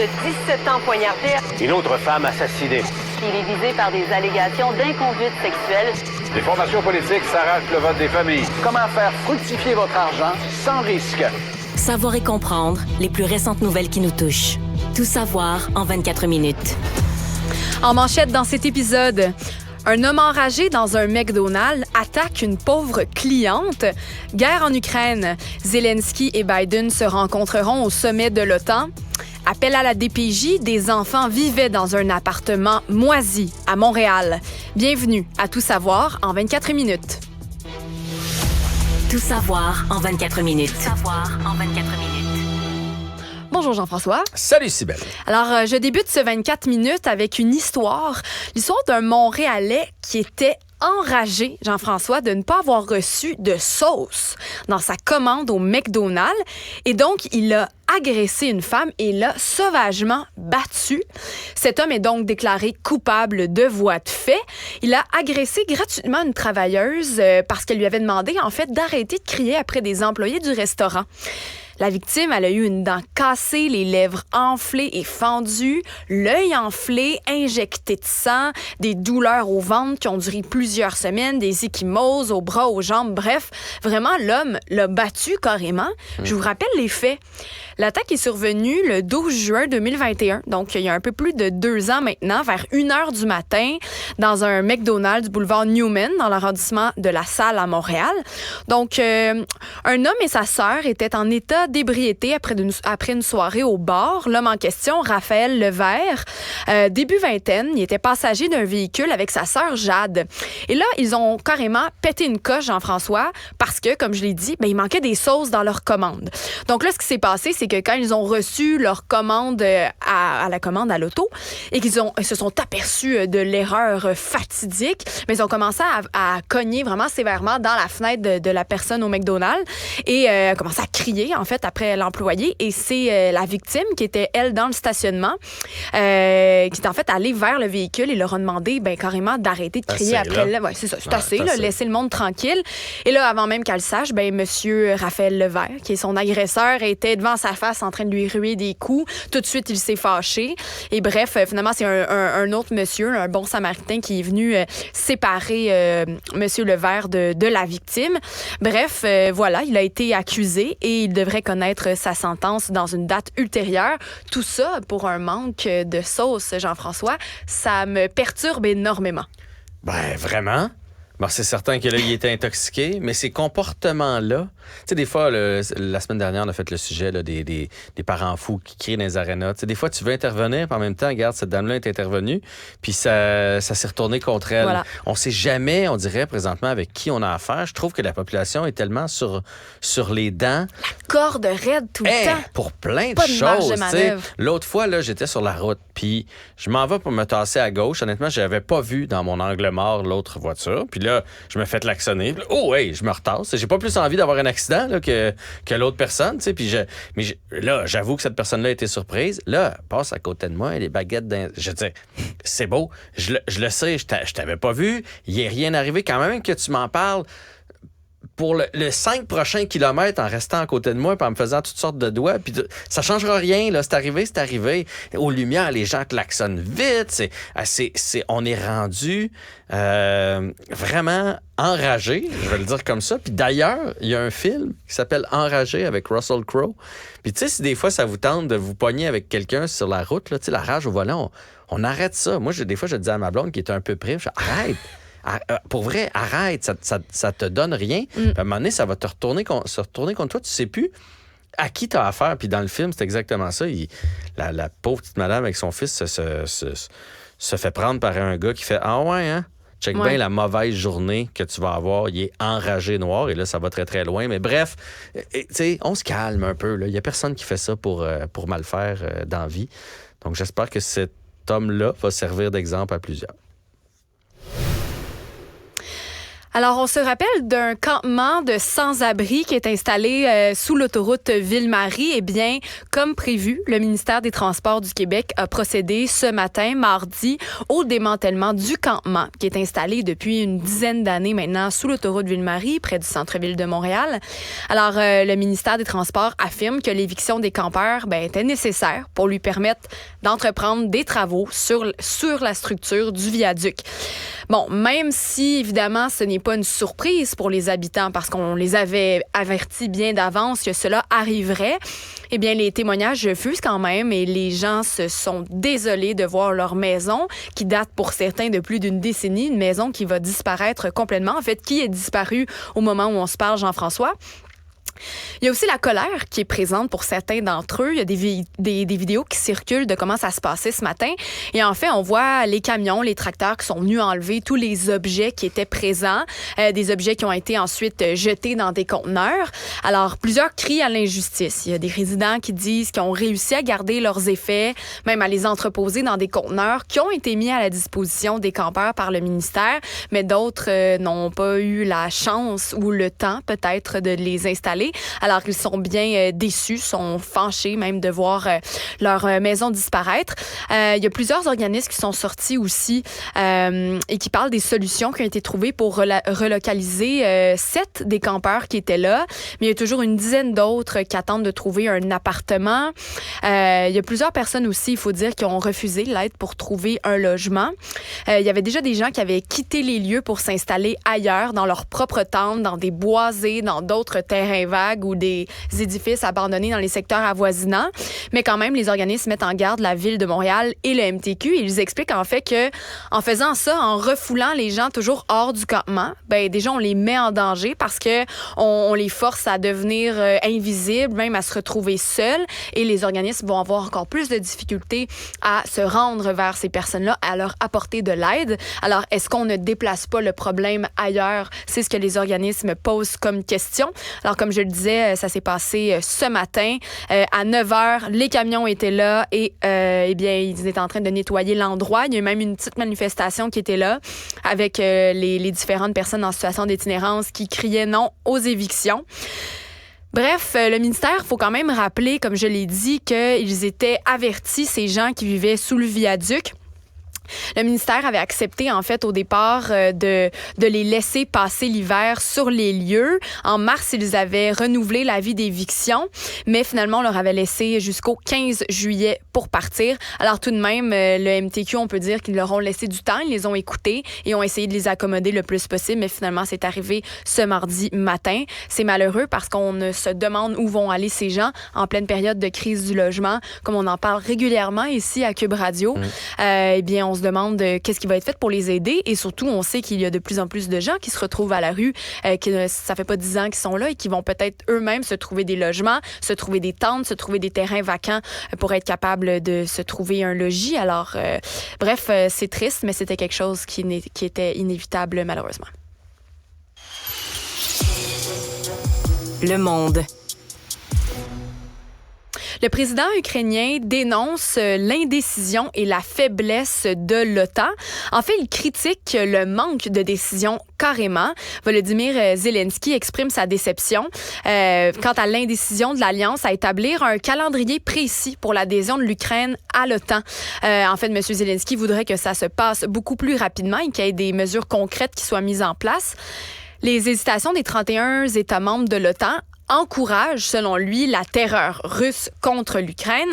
De 17 ans poignardé. Une autre femme assassinée. Il est visé par des allégations d'inconduite sexuelle. Les formations politiques s'arrachent le vote des familles. Comment faire fructifier votre argent sans risque? Savoir et comprendre les plus récentes nouvelles qui nous touchent. Tout savoir en 24 minutes. En manchette dans cet épisode, un homme enragé dans un McDonald's attaque une pauvre cliente. Guerre en Ukraine. Zelensky et Biden se rencontreront au sommet de l'OTAN. Appel à la DPJ, des enfants vivaient dans un appartement moisi à Montréal. Bienvenue à Tout savoir en 24 minutes. Tout savoir en 24 minutes. Tout savoir en 24 minutes. Bonjour Jean-François. Salut Cybèle. Alors, je débute ce 24 minutes avec une histoire. L'histoire d'un Montréalais qui était enragé, Jean-François, de ne pas avoir reçu de sauce dans sa commande au McDonald's. Et donc, il a agressé une femme et l'a sauvagement battue. Cet homme est donc déclaré coupable de voies de fait. Il a agressé gratuitement une travailleuse parce qu'elle lui avait demandé, en fait, d'arrêter de crier après des employés du restaurant. La victime, elle a eu une dent cassée, les lèvres enflées et fendues, l'œil enflé, injecté de sang, des douleurs au ventre qui ont duré plusieurs semaines, des ecchymoses aux bras, aux jambes. Bref, vraiment, l'homme l'a battu carrément. Je vous rappelle les faits. L'attaque est survenue le 12 juin 2021, donc il y a un peu plus de 2 ans maintenant, vers 1h du matin, dans un McDonald's du boulevard Newman, dans l'arrondissement de La Salle à Montréal. Donc, un homme et sa sœur étaient en état d'ébriété après une soirée au bar. L'homme en question, Raphaël Levert, début vingtaine, il était passager d'un véhicule avec sa sœur Jade. Et là, ils ont carrément pété une coche, Jean-François, parce que, comme je l'ai dit, il manquait des sauces dans leur commande. Donc là, ce qui s'est passé, c'est que quand ils ont reçu leur commande à la commande à l'auto et qu'ils se sont aperçus de l'erreur fatidique, mais ils ont commencé à cogner vraiment sévèrement dans la fenêtre de la personne au McDonald's et commencé à crier, en fait, après l'employé. Et c'est la victime qui était, elle, dans le stationnement, qui est en fait allée vers le véhicule et leur a demandé carrément d'arrêter de crier après. Ouais, c'est ça, c'est assez, là, laisser le monde tranquille. Et là, avant même qu'elle le sache, monsieur Raphaël Levert, qui est son agresseur, était devant sa face en train de lui ruer des coups. Tout de suite, il s'est fâché. Et bref, finalement, c'est un autre monsieur, un bon samaritain, qui est venu séparer monsieur Levert de la victime. Bref, voilà, il a été accusé et il devrait connaître sa sentence dans une date ultérieure. Tout ça pour un manque de sauce, Jean-François. Ça me perturbe énormément. Vraiment? C'est certain que là, il était intoxiqué, mais ces comportements-là, tu sais, des fois, la semaine dernière, on a fait le sujet là, des parents fous qui crient dans les arénas. Tu sais, des fois, tu veux intervenir, puis en même temps, regarde, cette dame-là est intervenue, puis ça s'est retourné contre elle. Voilà. On sait jamais, on dirait, présentement, avec qui on a affaire. Je trouve que la population est tellement sur les dents. La corde raide tout le temps. Pour plein de pas choses. De manœuvre. L'autre fois, là, j'étais sur la route, puis je m'en vais pour me tasser à gauche. Honnêtement, je n'avais pas vu dans mon angle mort l'autre voiture. Puis là, je me fais klaxonner. Je me retasse. J'ai pas plus envie d'avoir un accident là, que l'autre personne. Puis là, j'avoue que cette personne-là a été surprise. Là, elle passe à côté de moi, les baguettes je dis, c'est beau. Je le sais, je t'avais pas vu. Il n'est rien arrivé. Quand même que tu m'en parles, pour le 5 prochains kilomètres en restant à côté de moi et en me faisant toutes sortes de doigts, puis ça changera rien, là, c'est arrivé. Aux lumières, les gens klaxonnent vite, on est rendu vraiment enragé, je vais le dire comme ça. Puis d'ailleurs, il y a un film qui s'appelle Enragé avec Russell Crowe. Puis tu sais, si des fois ça vous tente de vous pogner avec quelqu'un sur la route, là, tu sais, la rage au volant, on arrête ça. Moi, des fois, je disais à ma blonde qui était un peu prime, je dis, arrête! Pour vrai, arrête, ça te donne rien. Puis à un moment donné, ça va se retourner contre toi. Tu sais plus à qui tu as affaire. Puis dans le film, c'est exactement ça. La pauvre petite madame avec son fils se fait prendre par un gars qui fait « Ah ouais, hein? Check bien la mauvaise journée que tu vas avoir. Il est enragé noir. » Et là, ça va très, très loin. Mais bref, tu sais, on se calme un peu. Il n'y a personne qui fait ça pour mal faire dans la vie. Donc, j'espère que cet homme-là va servir d'exemple à plusieurs. Alors, on se rappelle d'un campement de sans-abri qui est installé sous l'autoroute Ville-Marie. Eh bien, comme prévu, le ministère des Transports du Québec a procédé ce matin, mardi, au démantèlement du campement qui est installé depuis une dizaine d'années maintenant sous l'autoroute Ville-Marie, près du centre-ville de Montréal. Alors, le ministère des Transports affirme que l'éviction des campeurs était nécessaire pour lui permettre d'entreprendre des travaux sur la structure du viaduc. Bon, même si, évidemment, ce n'est pas une surprise pour les habitants parce qu'on les avait avertis bien d'avance que cela arriverait, eh bien, les témoignages fusent quand même et les gens se sont désolés de voir leur maison, qui date pour certains de plus d'une décennie, une maison qui va disparaître complètement. En fait, qui est disparue au moment où on se parle, Jean-François? Il y a aussi la colère qui est présente pour certains d'entre eux. Il y a des vidéos qui circulent de comment ça se passait ce matin. Et en fait, on voit les camions, les tracteurs qui sont venus enlever tous les objets qui étaient présents, des objets qui ont été ensuite jetés dans des conteneurs. Alors, plusieurs crient à l'injustice. Il y a des résidents qui disent qu'ils ont réussi à garder leurs effets, même à les entreposer dans des conteneurs qui ont été mis à la disposition des campeurs par le ministère, mais d'autres n'ont pas eu la chance ou le temps peut-être de les installer. Alors, ils sont bien déçus, sont fâchés même de voir leur maison disparaître. Il y a plusieurs organismes qui sont sortis aussi et qui parlent des solutions qui ont été trouvées pour relocaliser 7 des campeurs qui étaient là. Mais il y a toujours une dizaine d'autres qui attendent de trouver un appartement. Il y a plusieurs personnes aussi, il faut dire, qui ont refusé l'aide pour trouver un logement. Il y avait déjà des gens qui avaient quitté les lieux pour s'installer ailleurs, dans leur propre tente, dans des boisés, dans d'autres terrains vagues ou des édifices abandonnés dans les secteurs avoisinants. Mais quand même, les organismes mettent en garde la Ville de Montréal et le MTQ. Et ils expliquent en fait que en faisant ça, en refoulant les gens toujours hors du campement, déjà, on les met en danger parce que on les force à devenir invisibles, même à se retrouver seuls. Et les organismes vont avoir encore plus de difficultés à se rendre vers ces personnes-là, à leur apporter de l'aide. Alors, est-ce qu'on ne déplace pas le problème ailleurs? C'est ce que les organismes posent comme question. Alors, comme je le disais, ça s'est passé ce matin. À 9h, les camions étaient là et eh bien, ils étaient en train de nettoyer l'endroit. Il y a eu même une petite manifestation qui était là avec les différentes personnes en situation d'itinérance qui criaient non aux évictions. Bref, le ministère, il faut quand même rappeler, comme je l'ai dit, qu'ils étaient avertis, ces gens qui vivaient sous le viaduc. Le ministère avait accepté, en fait, au départ, de les laisser passer l'hiver sur les lieux. En mars, ils avaient renouvelé l'avis d'éviction, mais finalement, on leur avait laissé jusqu'au 15 juillet pour partir. Alors, tout de même, le MTQ, on peut dire qu'ils leur ont laissé du temps, ils les ont écoutés et ont essayé de les accommoder le plus possible, mais finalement, c'est arrivé ce mardi matin. C'est malheureux parce qu'on se demande où vont aller ces gens en pleine période de crise du logement, comme on en parle régulièrement ici à Cube Radio. Eh bien, on se demande qu'est-ce qui va être fait pour les aider et surtout, on sait qu'il y a de plus en plus de gens qui se retrouvent à la rue, que ça fait pas 10 ans qu'ils sont là et qui vont peut-être eux-mêmes se trouver des logements, se trouver des tentes, se trouver des terrains vacants pour être capables de se trouver un logis. Alors, bref, c'est triste, mais c'était quelque chose qui était inévitable malheureusement. Le Monde. Le président ukrainien dénonce l'indécision et la faiblesse de l'OTAN. En fait, il critique le manque de décision carrément. Volodymyr Zelensky exprime sa déception quant à l'indécision de l'Alliance à établir un calendrier précis pour l'adhésion de l'Ukraine à l'OTAN. En fait, M. Zelensky voudrait que ça se passe beaucoup plus rapidement et qu'il y ait des mesures concrètes qui soient mises en place. Les hésitations des 31 États membres de l'OTAN encourage, selon lui, la terreur russe contre l'Ukraine.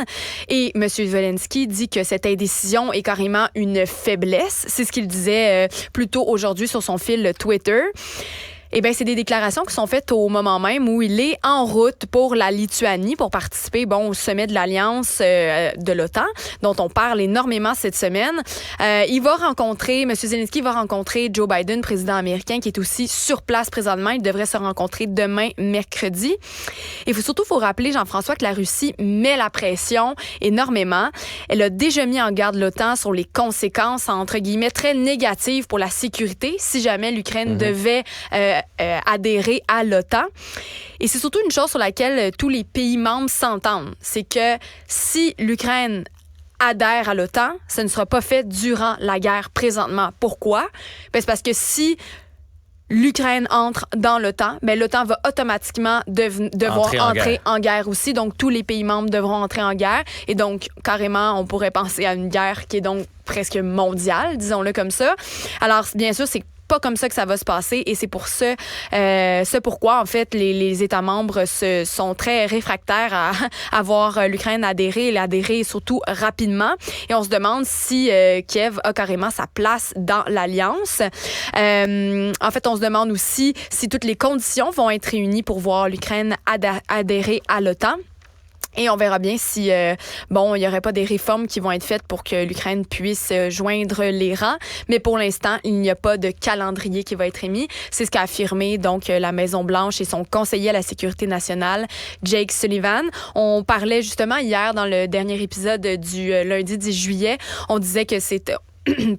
Et M. Zelensky dit que cette indécision est carrément une faiblesse. C'est ce qu'il disait plus tôt aujourd'hui sur son fil Twitter. Eh bien, c'est des déclarations qui sont faites au moment même où il est en route pour la Lituanie pour participer au sommet de l'Alliance de l'OTAN, dont on parle énormément cette semaine. M. Zelensky va rencontrer Joe Biden, président américain, qui est aussi sur place présentement. Il devrait se rencontrer demain, mercredi. Il faut rappeler, Jean-François, que la Russie met la pression énormément. Elle a déjà mis en garde l'OTAN sur les conséquences, entre guillemets, très négatives pour la sécurité si jamais l'Ukraine devait adhérer à l'OTAN. Et c'est surtout une chose sur laquelle tous les pays membres s'entendent. C'est que si l'Ukraine adhère à l'OTAN, ce ne sera pas fait durant la guerre présentement. Pourquoi? C'est parce que si l'Ukraine entre dans l'OTAN, ben, l'OTAN va automatiquement devoir entrer en guerre aussi. Donc, tous les pays membres devront entrer en guerre. Et donc, carrément, on pourrait penser à une guerre qui est donc presque mondiale, disons-le comme ça. Alors, bien sûr, c'est pas comme ça que ça va se passer et c'est pour ça, pourquoi en fait les États membres sont très réfractaires à voir l'Ukraine adhérer et l'adhérer surtout rapidement. Et on se demande si Kiev a carrément sa place dans l'Alliance. En fait, on se demande aussi si toutes les conditions vont être réunies pour voir l'Ukraine adhérer à l'OTAN. Et on verra bien si, il n'y aurait pas des réformes qui vont être faites pour que l'Ukraine puisse joindre les rangs. Mais pour l'instant, il n'y a pas de calendrier qui va être émis. C'est ce qu'a affirmé donc la Maison-Blanche et son conseiller à la sécurité nationale, Jake Sullivan. On parlait justement hier dans le dernier épisode du lundi 10 juillet. On disait que c'était...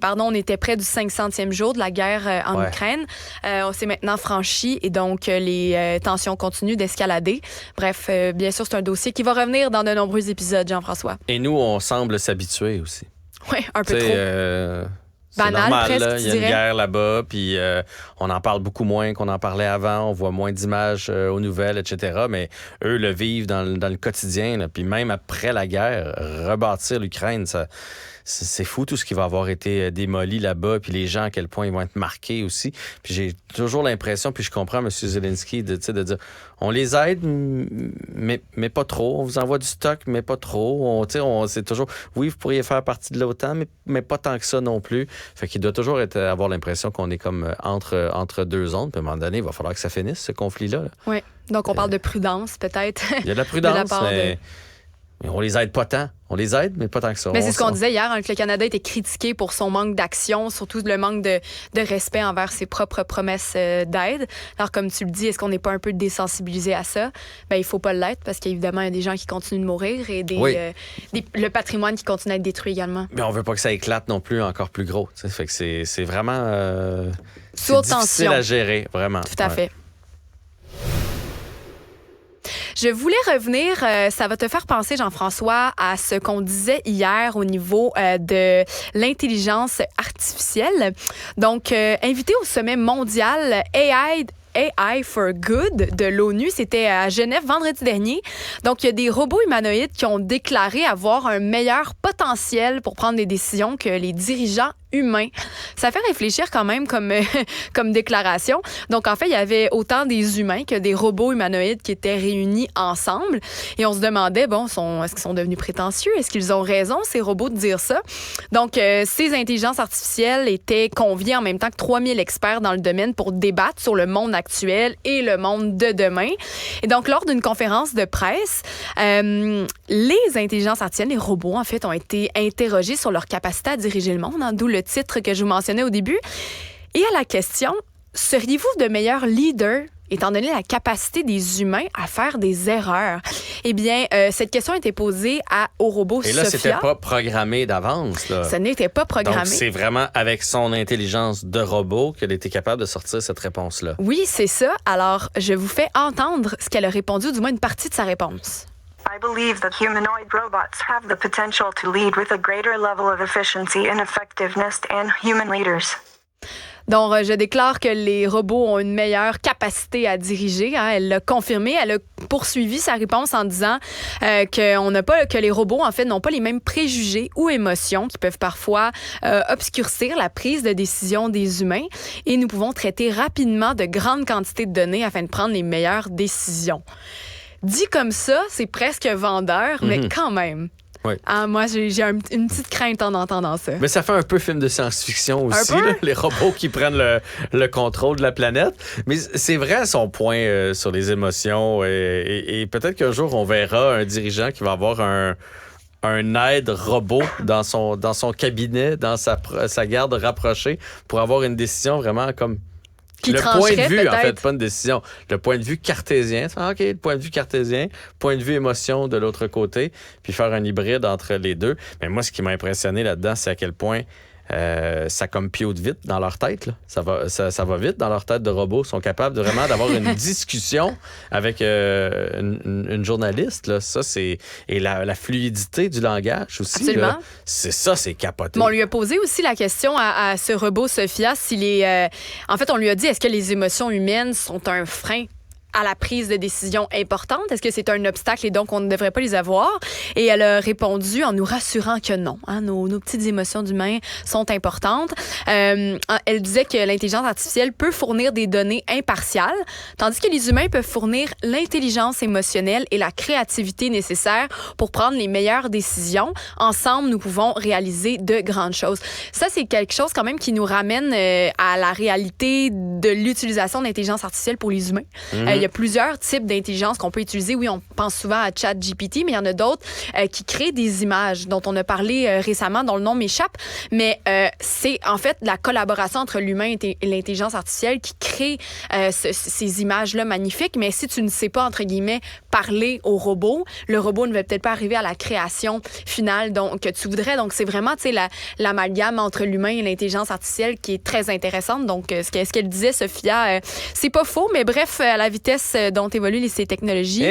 on était près du 500e jour de la guerre en Ukraine. On s'est maintenant franchi et donc les tensions continuent d'escalader. Bref, bien sûr, c'est un dossier qui va revenir dans de nombreux épisodes, Jean-François. Et nous, on semble s'habituer aussi. Oui, un peu trop. C'est banal, normal, presque, là. Il y a une guerre là-bas, puis on en parle beaucoup moins qu'on en parlait avant. On voit moins d'images aux nouvelles, etc. Mais eux le vivent dans le quotidien. Là. Puis même après la guerre, rebâtir l'Ukraine, c'est fou tout ce qui va avoir été démoli là-bas, puis les gens à quel point ils vont être marqués aussi. Puis j'ai toujours l'impression, puis je comprends M. Zelensky de dire on les aide, mais pas trop. On vous envoie du stock, mais pas trop. C'est toujours oui, vous pourriez faire partie de l'OTAN, mais pas tant que ça non plus. Fait qu'il doit toujours avoir l'impression qu'on est comme entre deux zones. Puis à un moment donné, il va falloir que ça finisse, ce conflit-là. Oui. Donc on parle de prudence, peut-être. Il y a de la prudence, mais on les aide pas tant. On les aide, mais pas tant que ça. Mais c'est ce qu'on disait hier, que le Canada était critiqué pour son manque d'action, surtout le manque de respect envers ses propres promesses d'aide. Alors, comme tu le dis, est-ce qu'on n'est pas un peu désensibilisé à ça? Ben, il faut pas l'être parce qu'évidemment, il y a des gens qui continuent de mourir et le patrimoine qui continue à être détruit également. Mais on veut pas que ça éclate non plus encore plus gros. T'sais. Fait que c'est vraiment sous c'est difficile à gérer, vraiment. Tout à fait. Je voulais revenir, ça va te faire penser, Jean-François, à ce qu'on disait hier au niveau de l'intelligence artificielle. Donc, invité au sommet mondial AI for Good de l'ONU. C'était à Genève vendredi dernier. Donc, il y a des robots humanoïdes qui ont déclaré avoir un meilleur potentiel pour prendre des décisions que les dirigeants humains. Ça fait réfléchir quand même comme déclaration. Donc, en fait, il y avait autant des humains que des robots humanoïdes qui étaient réunis ensemble. Et on se demandait, est-ce qu'ils sont devenus prétentieux? Est-ce qu'ils ont raison, ces robots, de dire ça? Donc, ces intelligences artificielles étaient conviées en même temps que 3000 experts dans le domaine pour débattre sur le monde actuel et le monde de demain. Et donc, lors d'une conférence de presse, les intelligences artificielles, les robots, en fait, ont été interrogés sur leur capacité à diriger le monde, d'où le titre que je vous mentionnais au début. Et à la question, seriez-vous de meilleurs leaders étant donné la capacité des humains à faire des erreurs? Eh bien, cette question a été posée au robot Sophia. Et là, c'était pas programmé d'avance. Là. Ce n'était pas programmé. Donc, c'est vraiment avec son intelligence de robot qu'elle était capable de sortir cette réponse-là. Oui, c'est ça. Alors, je vous fais entendre ce qu'elle a répondu, ou du moins une partie de sa réponse. I believe that humanoid robots have the potential to lead with a greater level of efficiency and effectiveness than human leaders. Donc, je déclare que les robots ont une meilleure capacité à diriger. Elle l'a confirmé. Elle a poursuivi sa réponse en disant que les robots, en fait, n'ont pas les mêmes préjugés ou émotions qui peuvent parfois obscurcir la prise de décision des humains. Et nous pouvons traiter rapidement de grandes quantités de données afin de prendre les meilleures décisions. Dit comme ça, c'est presque vendeur, mais quand même. Oui. Moi, j'ai une petite crainte en entendant ça. Mais ça fait un peu film de science-fiction aussi, là, les robots qui prennent le contrôle de la planète. Mais c'est vrai son point sur les émotions. Et peut-être qu'un jour, on verra un dirigeant qui va avoir un aide robot dans son cabinet, dans sa garde rapprochée, pour avoir une décision vraiment comme... Qui le point de vue, peut-être. en fait, pas une décision. Le point de vue cartésien. OK, le point de vue cartésien, point de vue émotion de l'autre côté, puis faire un hybride entre les deux. Mais moi, ce qui m'a impressionné là-dedans, c'est à quel point ça comme piote vite dans leur tête. Là. Ça va vite dans leur tête de robots. Ils sont capables vraiment d'avoir une discussion avec une journaliste. Là. Ça, c'est... Et la fluidité du langage aussi. Absolument. Là, c'est capoté. Mais on lui a posé aussi la question à ce robot Sophia s'il est... En fait, on lui a dit, est-ce que les émotions humaines sont un frein à la prise de décision importante? Est-ce que c'est un obstacle et donc on ne devrait pas les avoir? Et elle a répondu en nous rassurant que non. Hein, nos petites émotions d'humains sont importantes. Elle disait que l'intelligence artificielle peut fournir des données impartiales, tandis que les humains peuvent fournir l'intelligence émotionnelle et la créativité nécessaires pour prendre les meilleures décisions. Ensemble, nous pouvons réaliser de grandes choses. Ça, c'est quelque chose quand même qui nous ramène à la réalité de l'utilisation de l'intelligence artificielle pour les humains. Il y a plusieurs types d'intelligence qu'on peut utiliser. Oui, on pense souvent à ChatGPT, mais il y en a d'autres qui créent des images dont on a parlé récemment, dont le nom m'échappe. Mais c'est en fait la collaboration entre l'humain et l'intelligence artificielle qui crée ces images-là magnifiques. Mais si tu ne sais pas, entre guillemets, parler au robot, le robot ne va peut-être pas arriver à la création finale que tu voudrais. Donc, c'est vraiment l'amalgame entre l'humain et l'intelligence artificielle qui est très intéressante. Donc, ce qu'elle disait, Sophia, c'est pas faux, mais bref, à la vitesse dont évoluent ces technologies.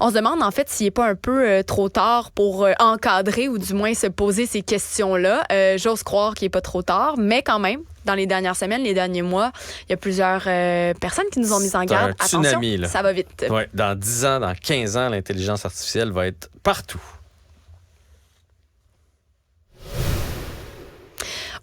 On se demande en fait s'il n'est pas un peu trop tard pour encadrer ou du moins se poser ces questions-là. J'ose croire qu'il n'est pas trop tard, mais quand même, dans les dernières semaines, les derniers mois, il y a plusieurs personnes qui nous ont mis en garde. C'est un tsunami, attention, là. Ça va vite. Oui, dans 10 ans, dans 15 ans, l'intelligence artificielle va être partout.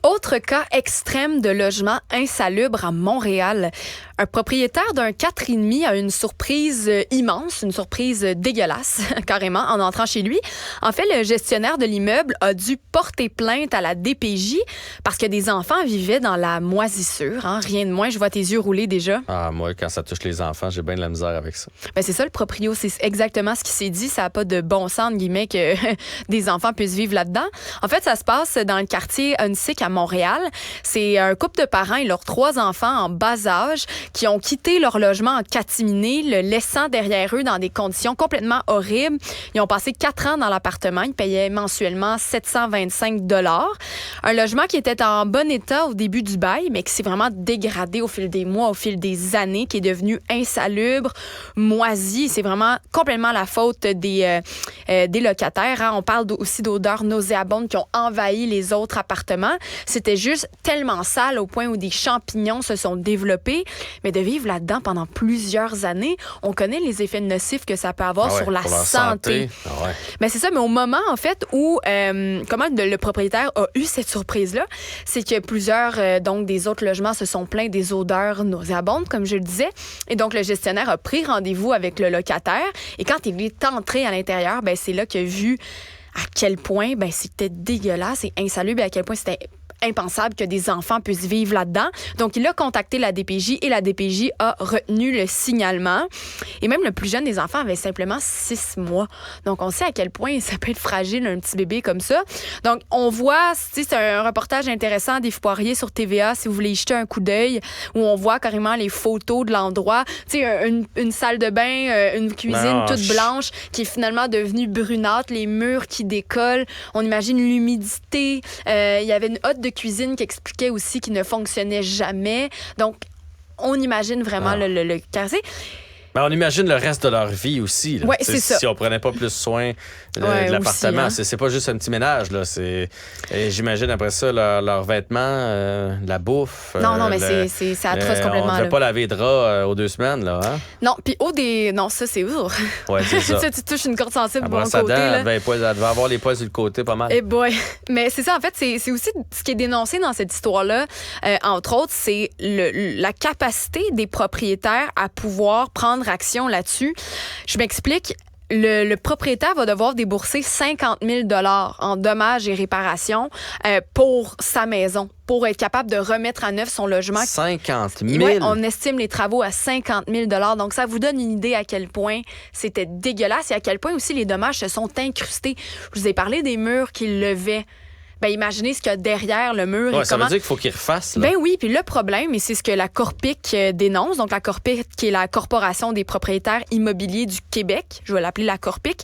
Autre cas extrême de logement insalubre à Montréal. Un propriétaire d'un 4,5 a une surprise immense, une surprise dégueulasse, carrément, en entrant chez lui. En fait, le gestionnaire de l'immeuble a dû porter plainte à la DPJ parce que des enfants vivaient dans la moisissure. Hein. Rien de moins, je vois tes yeux rouler déjà. Ah, moi, quand ça touche les enfants, j'ai bien de la misère avec ça. Ben, c'est ça, le proprio, c'est exactement ce qui s'est dit. Ça n'a pas de bon sens, entre guillemets, que des enfants puissent vivre là-dedans. En fait, ça se passe dans le quartier Huntsic à Montréal. C'est un couple de parents et leurs 3 enfants en bas âge qui ont quitté leur logement en catimini, le laissant derrière eux dans des conditions complètement horribles. Ils ont passé 4 ans dans l'appartement. Ils payaient mensuellement 725 $. Un logement qui était en bon état au début du bail, mais qui s'est vraiment dégradé au fil des mois, au fil des années, qui est devenu insalubre, moisi. C'est vraiment complètement la faute des locataires. Hein. On parle aussi d'odeurs nauséabondes qui ont envahi les autres appartements. C'était juste tellement sale au point où des champignons se sont développés. Mais de vivre là-dedans pendant plusieurs années, on connaît les effets nocifs que ça peut avoir sur la santé. Mais c'est ça, mais au moment, en fait, où comment le propriétaire a eu cette surprise-là, c'est que plusieurs donc des autres logements se sont plaints des odeurs nauséabondes, comme je le disais. Et donc, le gestionnaire a pris rendez-vous avec le locataire. Et quand il est entré à l'intérieur, ben c'est là qu'il a vu à quel point c'était dégueulasse et insalubre et à quel point c'était impensable que des enfants puissent vivre là-dedans. Donc, il a contacté la DPJ et la DPJ a retenu le signalement. Et même le plus jeune des enfants avait simplement 6 mois. Donc, on sait à quel point ça peut être fragile, un petit bébé comme ça. Donc, on voit, c'est un reportage intéressant des Poirier sur TVA, si vous voulez y jeter un coup d'œil, où on voit carrément les photos de l'endroit. Tu sais, une salle de bain, une cuisine toute blanche qui est finalement devenue brunâtre, les murs qui décollent. On imagine l'humidité. Il y avait une hotte de cuisine qui expliquait aussi qu'il ne fonctionnait jamais. Donc, on imagine vraiment le quartier. Ben, on imagine le reste de leur vie aussi. Oui, c'est ça. Si on prenait pas plus soin de l'appartement. Aussi, hein? C'est pas juste un petit ménage. Là. Et j'imagine après ça, leurs vêtements, la bouffe. Non, mais c'est atroce complètement. On ne devait pas laver les draps aux 2 semaines. Là, hein? Non, puis non, ça, c'est ouf. Oui, c'est ça. Tu touches une corde sensible de bon côté. Elle devait avoir les poils sur le côté pas mal. Eh boy. Mais c'est ça, en fait, c'est aussi ce qui est dénoncé dans cette histoire-là, entre autres, c'est la capacité des propriétaires à pouvoir prendre action là-dessus. Je m'explique. Le propriétaire va devoir débourser 50 000 $ en dommages et réparations pour sa maison, pour être capable de remettre à neuf son logement. 50 000 $? Oui, on estime les travaux à 50 000 $. Donc, ça vous donne une idée à quel point c'était dégueulasse et à quel point aussi les dommages se sont incrustés. Je vous ai parlé des murs qui levaient. imaginez ce qu'il y a derrière le mur. Ouais, et ça comment... veut dire qu'il faut qu'il refasse. Là. Ben oui, puis le problème, et c'est ce que la Corpic dénonce, donc la Corpic qui est la Corporation des propriétaires immobiliers du Québec, je vais l'appeler la Corpic.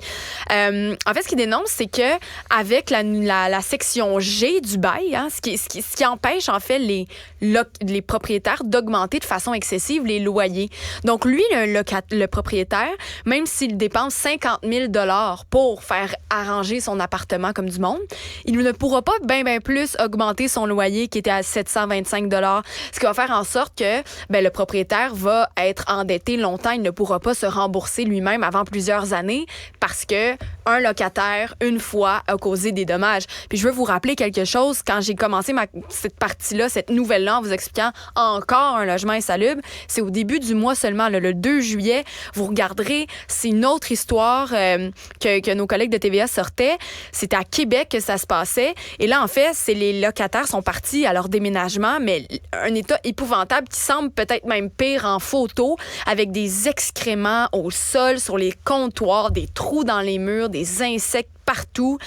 En fait, ce qu'il dénonce, c'est que avec la section G du bail, hein, ce qui empêche en fait les propriétaires d'augmenter de façon excessive les loyers. Donc lui, le propriétaire, même s'il dépense 50 000 $ pour faire arranger son appartement comme du monde, il ne pourra pas bien plus augmenter son loyer qui était à 725 $, ce qui va faire en sorte que le propriétaire va être endetté longtemps. Il ne pourra pas se rembourser lui-même avant plusieurs années parce que un locataire, une fois, a causé des dommages. Puis je veux vous rappeler quelque chose. Quand j'ai commencé cette partie-là, cette nouvelle-là, en vous expliquant encore un logement insalubre, c'est au début du mois seulement, le 2 juillet. Vous regarderez, c'est une autre histoire que nos collègues de TVA sortaient. C'était à Québec que ça se passait. Et là, en fait, c'est les locataires sont partis à leur déménagement, mais un état épouvantable qui semble peut-être même pire en photo, avec des excréments au sol, sur les comptoirs, des trous dans les murs, des insectes partout.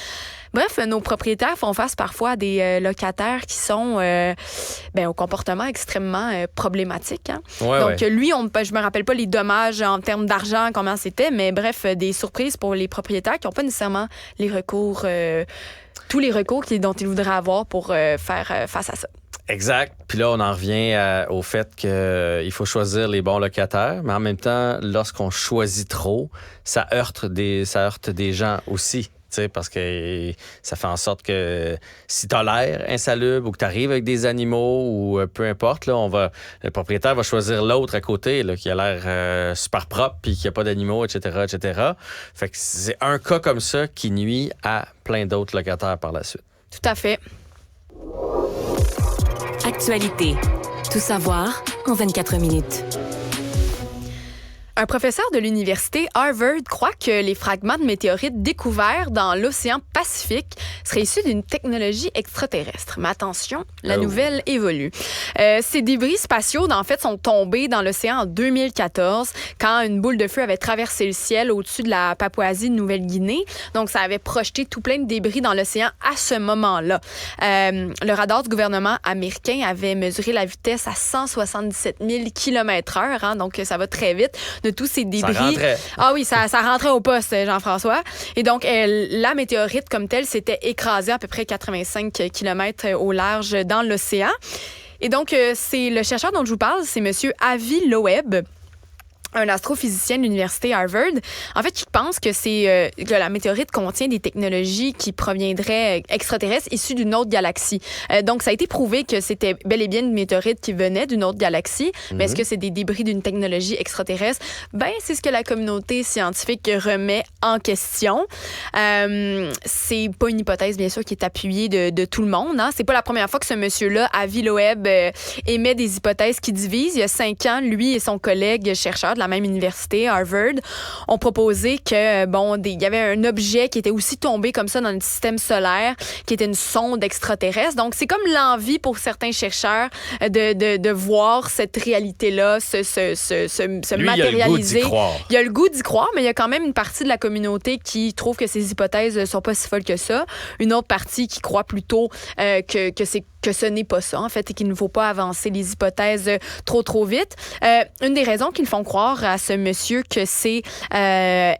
Bref, nos propriétaires font face parfois à des locataires qui sont au comportement extrêmement problématique. Hein? Ouais, Donc, ouais. lui, je me rappelle pas les dommages en termes d'argent, comment c'était, mais bref, des surprises pour les propriétaires qui n'ont pas nécessairement les recours, tous les recours dont ils voudraient avoir pour faire face à ça. Exact. Puis là, on en revient au fait qu'il faut choisir les bons locataires, mais en même temps, lorsqu'on choisit trop, ça heurte des gens aussi. Parce que ça fait en sorte que si tu as l'air insalubre ou que tu arrives avec des animaux ou peu importe, là, le propriétaire va choisir l'autre à côté là, qui a l'air super propre puis qui n'a pas d'animaux, etc., etc. Fait que c'est un cas comme ça qui nuit à plein d'autres locataires par la suite. Tout à fait. Actualité. Tout savoir en 24 minutes. Un professeur de l'université Harvard croit que les fragments de météorites découverts dans l'océan Pacifique seraient issus d'une technologie extraterrestre. Mais attention, la nouvelle évolue. Ces débris spatiaux, en fait, sont tombés dans l'océan en 2014 quand une boule de feu avait traversé le ciel au-dessus de la Papouasie-Nouvelle-Guinée. Donc, ça avait projeté tout plein de débris dans l'océan à ce moment-là. Le radar du gouvernement américain avait mesuré la vitesse à 177 000 km/h, hein, donc ça va très vite. De tous ces débris. Ça rentrait. Ah oui, ça rentrait au poste, Jean-François. Et donc, la météorite comme telle s'était écrasée à peu près 85 km au large dans l'océan. Et donc, c'est le chercheur dont je vous parle, c'est M. Avi Loeb, un astrophysicien de l'université Harvard, en fait, qui pense que que la météorite contient des technologies qui proviendraient extraterrestres issues d'une autre galaxie. Donc, ça a été prouvé que c'était bel et bien une météorite qui venait d'une autre galaxie. Mais est-ce que c'est des débris d'une technologie extraterrestre? C'est ce que la communauté scientifique remet en question. C'est pas une hypothèse, bien sûr, qui est appuyée de tout le monde. Hein. C'est pas la première fois que ce monsieur-là, Avi Loeb, émet des hypothèses qui divisent. Il y a 5 ans, lui et son collègue chercheur de la même université, Harvard, ont proposé que, il y avait un objet qui était aussi tombé comme ça dans le système solaire, qui était une sonde extraterrestre. Donc, c'est comme l'envie pour certains chercheurs de voir cette réalité-là se Lui, matérialiser. Il a le goût d'y croire, mais il y a quand même une partie de la communauté qui trouve que ces hypothèses ne sont pas si folles que ça. Une autre partie qui croit plutôt que ce n'est pas ça, en fait, et qu'il ne faut pas avancer les hypothèses trop vite. Une des raisons qui le font croire à ce monsieur que c'est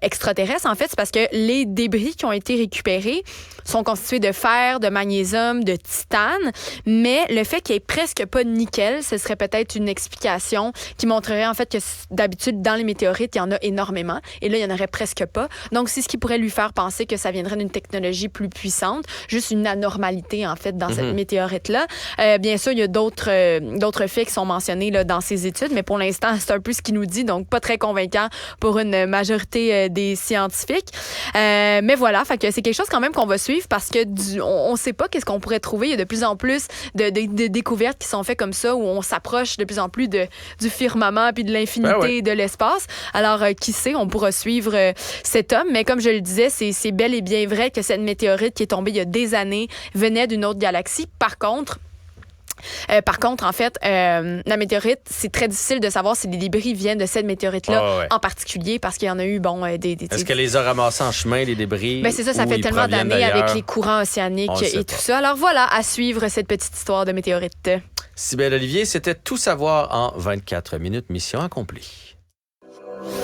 extraterrestre, en fait, c'est parce que les débris qui ont été récupérés sont constitués de fer, de magnésium, de titane, mais le fait qu'il n'y ait presque pas de nickel, ce serait peut-être une explication qui montrerait, en fait, que d'habitude, dans les météorites, il y en a énormément, et là, il n'y en aurait presque pas. Donc, c'est ce qui pourrait lui faire penser que ça viendrait d'une technologie plus puissante, juste une anormalité, en fait, dans cette météorite-là. Bien sûr, il y a d'autres faits qui sont mentionnés là, dans ces études, mais pour l'instant, c'est un peu ce qu'il nous dit, donc pas très convaincant pour une majorité des scientifiques. Mais voilà, fait que c'est quelque chose quand même qu'on va suivre parce que on sait pas qu'est-ce qu'on pourrait trouver. Il y a de plus en plus de découvertes qui sont faites comme ça, où on s'approche de plus en plus du firmament puis de l'infinité de l'espace. Alors, qui sait, on pourra suivre cet homme. Mais comme je le disais, c'est bel et bien vrai que cette météorite qui est tombée il y a des années venait d'une autre galaxie. Par contre, Par contre, en fait, la météorite, c'est très difficile de savoir si les débris viennent de cette météorite-là en particulier, parce qu'il y en a eu, des Est-ce qu'elle les a ramassés en chemin, les débris? Ben c'est ça, ça fait tellement d'années avec les courants océaniques et tout ça. Alors voilà, à suivre cette petite histoire de météorite. Cybèle Olivier, c'était Tout savoir en 24 minutes, mission accomplie.